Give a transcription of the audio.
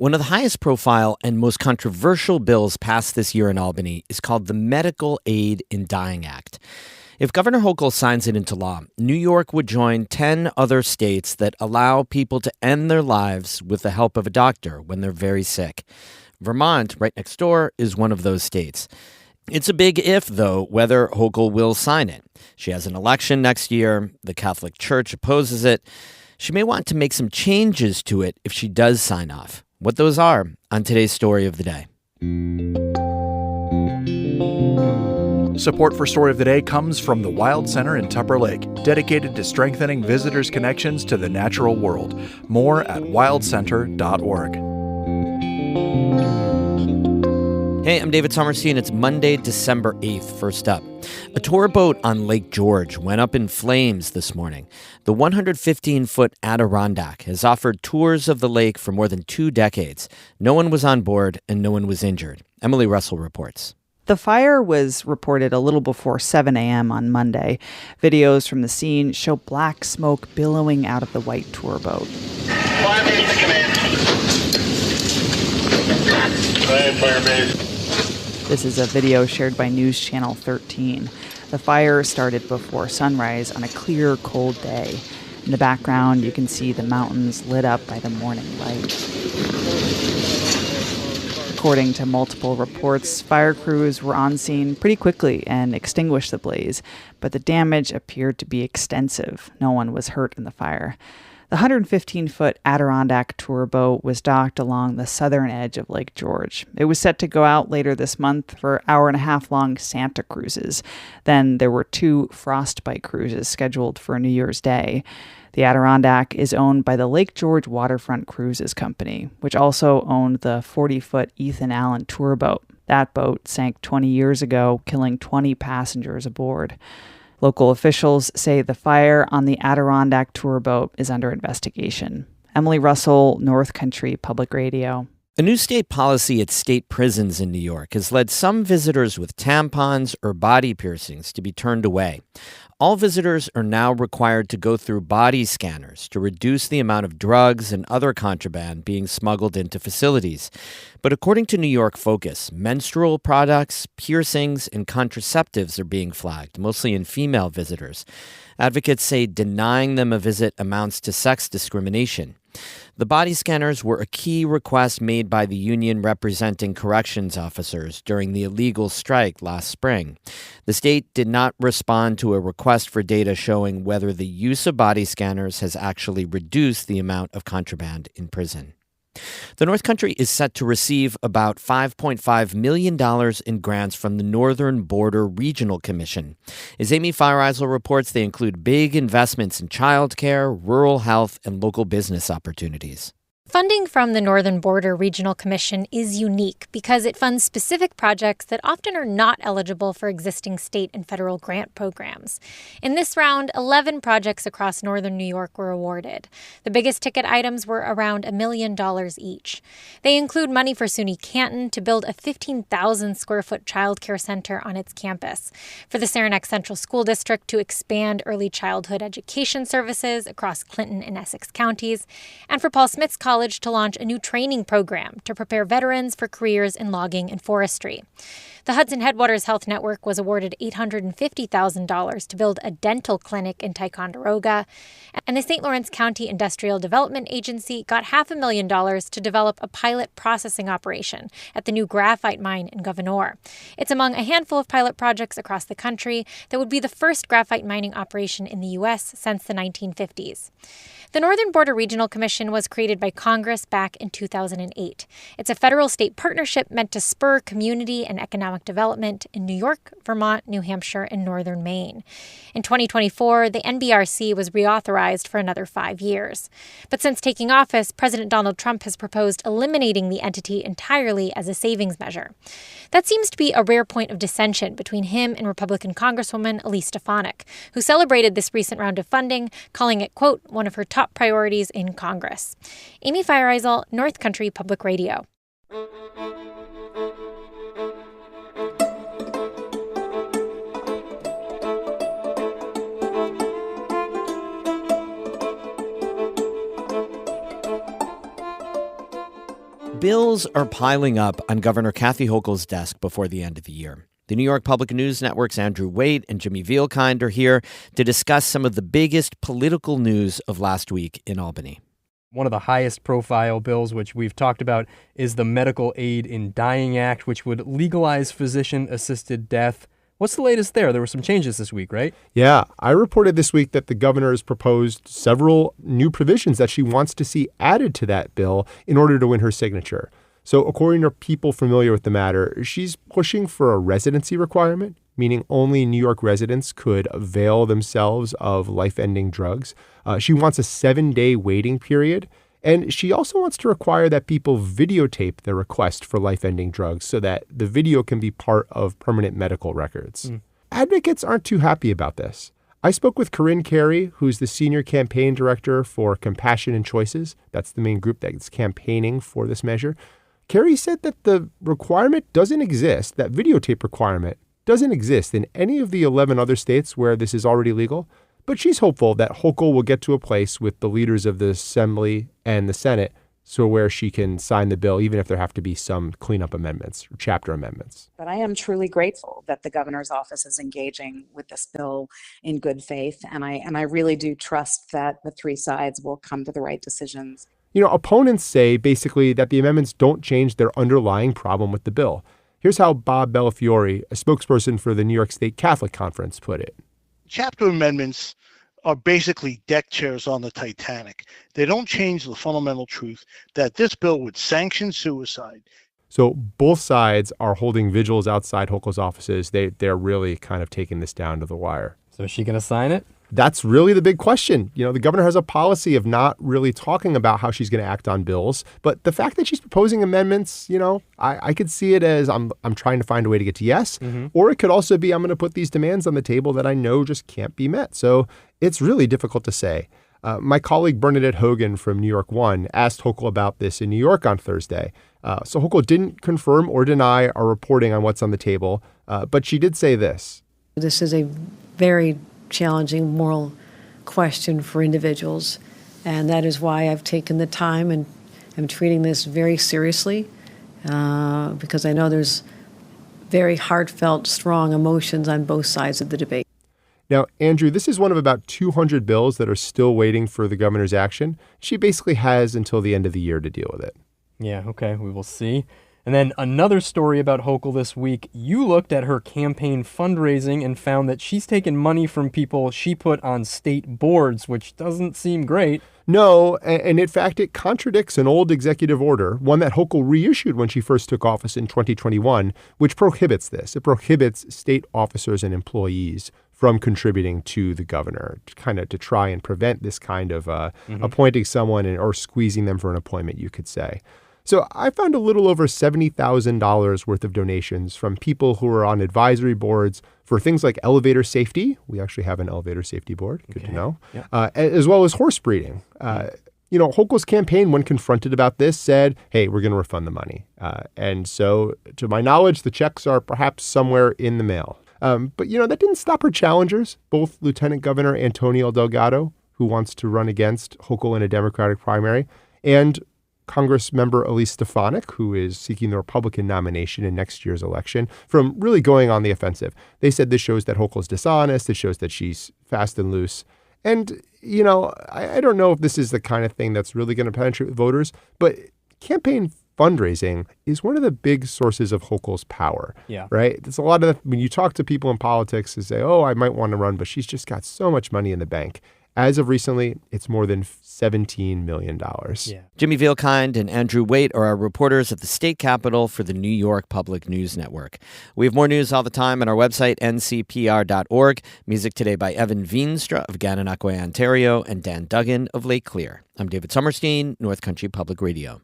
One of the highest profile and most controversial bills passed this year in Albany is called the Medical Aid in Dying Act. If Governor Hochul signs it into law, New York would join 10 other states that allow people to end their lives with the help of a doctor when they're very sick. Vermont, right next door, is one of those states. It's a big if, though, whether Hochul will sign it. She has an election next year. The Catholic Church opposes it. She may want to make some changes to it if she does sign off. What those are on today's story of the day. Support for Story of the Day comes from the Wild Center in Tupper Lake, dedicated to strengthening visitors' connections to the natural world. More at wildcenter.org. Hey, I'm David Somerstein. It's Monday, December 8th. First up, a tour boat on Lake George went up in flames this morning. The 115-foot Adirondack has offered tours of the lake for more than 2 decades. No one was on board and no one was injured. Emily Russell reports. The fire was reported a little before 7 a.m. on Monday. Videos from the scene show black smoke billowing out of the white tour boat. Fire base to command. Fire base. This is a video shared by News Channel 13. The fire started before sunrise on a clear, cold day. In the background, you can see the mountains lit up by the morning light. According to multiple reports, fire crews were on scene pretty quickly and extinguished the blaze, but the damage appeared to be extensive. No one was hurt in the fire. The 115-foot Adirondack tour boat was docked along the southern edge of Lake George. It was set to go out later this month for hour-and-a-half-long Santa cruises. Then there were 2 frostbite cruises scheduled for New Year's Day. The Adirondack is owned by the Lake George Waterfront Cruises Company, which also owned the 40-foot Ethan Allen tour boat. That boat sank 20 years ago, killing 20 passengers aboard. Local officials say the fire on the Adirondack tour boat is under investigation. Emily Russell, North Country Public Radio. A new state policy at state prisons in New York has led some visitors with tampons or body piercings to be turned away. All visitors are now required to go through body scanners to reduce the amount of drugs and other contraband being smuggled into facilities. But according to New York Focus, menstrual products, piercings, and contraceptives are being flagged, mostly in female visitors. Advocates say denying them a visit amounts to sex discrimination. The body scanners were a key request made by the union representing corrections officers during the illegal strike last spring. The state did not respond to a request for data showing whether the use of body scanners has actually reduced the amount of contraband in prison. The North Country is set to receive about $5.5 million in grants from the Northern Border Regional Commission. As Amy Feiereisel reports, they include big investments in childcare, rural health, and local business opportunities. Funding from the Northern Border Regional Commission is unique because it funds specific projects that often are not eligible for existing state and federal grant programs. In this round, 11 projects across northern New York were awarded. The biggest ticket items were around $1 million each. They include money for SUNY Canton to build a 15,000-square-foot child care center on its campus, for the Saranac Central School District to expand early childhood education services across Clinton and Essex counties, and for Paul Smith's College to launch a new training program to prepare veterans for careers in logging and forestry. The Hudson Headwaters Health Network was awarded $850,000 to build a dental clinic in Ticonderoga, and the St. Lawrence County Industrial Development Agency got $500,000 to develop a pilot processing operation at the new graphite mine in Gouverneur. It's among a handful of pilot projects across the country that would be the first graphite mining operation in the U.S. since the 1950s. The Northern Border Regional Commission was created by Congress back in 2008. It's a federal-state partnership meant to spur community and economic development in New York, Vermont, New Hampshire, and northern Maine. In 2024, the NBRC was reauthorized for another 5 years. But since taking office, President Donald Trump has proposed eliminating the entity entirely as a savings measure. That seems to be a rare point of dissension between him and Republican Congresswoman Elise Stefanik, who celebrated this recent round of funding, calling it, quote, one of her top priorities in Congress. Amy Feiereisel, North Country Public Radio. Bills are piling up on Governor Kathy Hochul's desk before the end of the year. The New York Public News Network's Andrew Waite and Jimmy Vielkind are here to discuss some of the biggest political news of last week in Albany. One of the highest profile bills, which we've talked about, is the Medical Aid in Dying Act, which would legalize physician-assisted death. What's the latest there? There were some changes this week, right? Yeah, I reported this week that the governor has proposed several new provisions that she wants to see added to that bill in order to win her signature. So according to people familiar with the matter, she's pushing for a residency requirement, meaning only New York residents could avail themselves of life-ending drugs. She wants a 7-day waiting period. And she also wants to require that people videotape their request for life-ending drugs so that the video can be part of permanent medical records. Advocates aren't too happy about this. I spoke with Corinne Carey, who's the senior campaign director for Compassion and Choices. That's the main group that's campaigning for this measure. Carey said that the requirement doesn't exist, that videotape requirement doesn't exist in any of the 11 other states where this is already legal. But she's hopeful that Hochul will get to a place with the leaders of the Assembly and the Senate so where she can sign the bill, even if there have to be some cleanup amendments or chapter amendments. But I am truly grateful that the governor's office is engaging with this bill in good faith. And I really do trust that the three sides will come to the right decisions. You know, opponents say basically that the amendments don't change their underlying problem with the bill. Here's how Bob Bellafiore, a spokesperson for the New York State Catholic Conference, put it. Chapter amendments are basically deck chairs on the Titanic. They don't change the fundamental truth that this bill would sanction suicide. So both sides are holding vigils outside Hochul's offices. They're really kind of taking this down to the wire. So is she going to sign it? That's really the big question. You know, the governor has a policy of not really talking about how she's going to act on bills. But the fact that she's proposing amendments, you know, I could see it as I'm trying to find a way to get to yes. Or it could also be I'm going to put these demands on the table that I know just can't be met. So it's really difficult to say. My colleague Bernadette Hogan from New York One asked Hochul about this in New York on Thursday. So Hochul didn't confirm or deny our reporting on what's on the table. But she did say this. This is a very challenging moral question for individuals. And that is why I've taken the time and am treating this very seriously, because I know there's very heartfelt, strong emotions on both sides of the debate. Now, Andrew, this is one of about 200 bills that are still waiting for the governor's action. She basically has until the end of the year to deal with it. Yeah, okay, we will see. And then another story about Hochul this week. You looked at her campaign fundraising and found that she's taken money from people she put on state boards, which doesn't seem great. No, and in fact, it contradicts an old executive order, one that Hochul reissued when she first took office in 2021, which prohibits this. It prohibits state officers and employees from contributing to the governor, to try and prevent this kind of appointing someone or squeezing them for an appointment, you could say. So I found a little over $70,000 worth of donations from people who are on advisory boards for things like elevator safety. We actually have an elevator safety board. Good to know. Yeah. As well as horse breeding. You know, Hochul's campaign, when confronted about this, said, hey, we're going to refund the money. And so, to my knowledge, the checks are perhaps somewhere in the mail. But, you know, that didn't stop her challengers, both Lieutenant Governor Antonio Delgado, who wants to run against Hochul in a Democratic primary, and Congress member Elise Stefanik, who is seeking the Republican nomination in next year's election, from really going on the offensive. They said this shows that Hochul's dishonest. It shows that she's fast and loose. And, you know, I don't know if this is the kind of thing that's really going to penetrate with voters, but campaign fundraising is one of the big sources of Hochul's power. Yeah. Right? There's a lot of, when you talk to people in politics who say, oh, I might want to run, but she's just got so much money in the bank. As of recently, it's more than $17 million. Yeah. Jimmy Vielkind and Andrew Waite are our reporters at the state capitol for the New York Public News Network. We have more news all the time on our website, ncpr.org. Music today by Evan Veenstra of Gananoque, Ontario, and Dan Duggan of Lake Clear. I'm David Sommerstein, North Country Public Radio.